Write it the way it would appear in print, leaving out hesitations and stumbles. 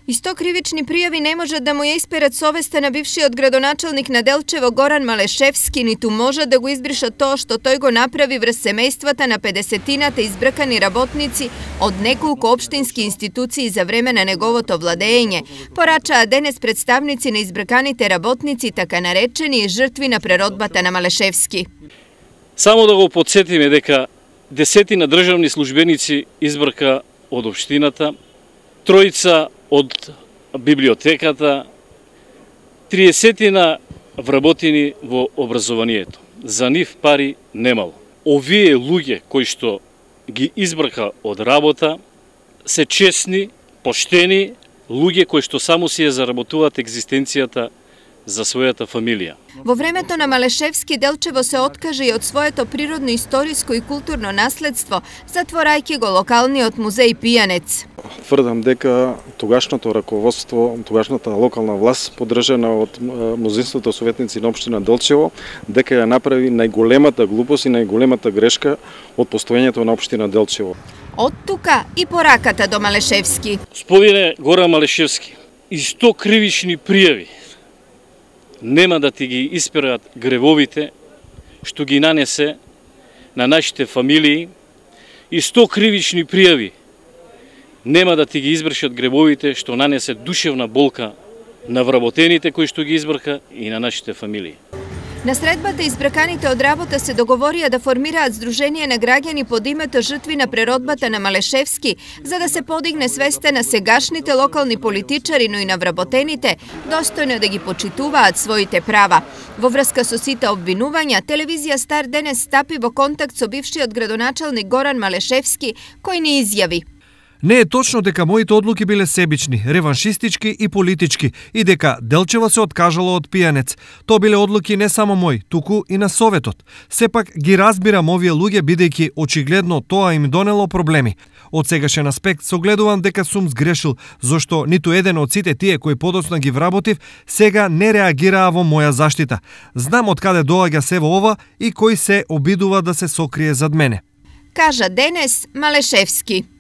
Isto krivični prijavi ne može da mu je isperet совеста na bivši odgradonačelnik na Delčevo Goran Maleševski, ni tu može da go izbriša to što toj go napravi vrst semejstvata na 50-tinate izbrkani rabotnici od nekoliko opštinski instituciji za vremena njegovoto vladejenje, porača denes predstavnici na izbrkanite rabotnici така наречени žrtvi na prerodbata na Maleševski. Само да го подсетиме дека десетина државни службеници избрка од општината, тројца од библиотеката, 30 вработени во образованието. За нив пари немало. Овие луѓе кои што ги избрака од работа се честни, поштени луѓе кои што само си ја заработуваат екзистенцијата за својата фамилија. Во времето на Малешевски Делчево се откаже и од своето природно, историско и културно наследство, затворајќи го локалниот музеј Пијанец. Тврдам дека тогашното раководство, тогашната локална власт, поддржана од мнозинството советници на општина Делчево, дека ја направи најголемата глупост и најголемата грешка од постоењето на општина Делчево. Од тука и пораката до Малешевски. Господине Горан Малешевски, и 100 кривични пријави нема да ти ги исперат гревовите што ги нанесе на нашите фамилии, и 100 кривични пријави нема да ти ги избршат гревовите што нанесе душевна болка на вработените кои што ги избрка и на нашите фамилии. На средбата избраканите од работа се договорија да формираат здружение на граѓани под името жртви на преродбата на Малешевски, за да се подигне свеста на сегашните локални политичари, но и на вработените, достојно да ги почитуваат своите права. Во врска со сите обвинувања, телевизија Стар денес стапи во контакт со бившиот градоначелник Горан Малешевски, кој не изјави: Не е точно дека моите одлуки биле себични, реваншистички и политички и дека Делчево се откажало од Пијанец. То биле одлуки не само мои, туку и на Советот. Сепак ги разбирам овие луѓе бидејќи очигледно тоа им донело проблеми. Од сегашен аспект согледувам дека сум сгрешил, зашто ниту еден од сите тие кои подоцна ги вработив сега не реагираа во моја заштита. Знам од каде доаѓа сево ова и кој се обидува да се сокрие зад мене. Кажа денес Малешевски.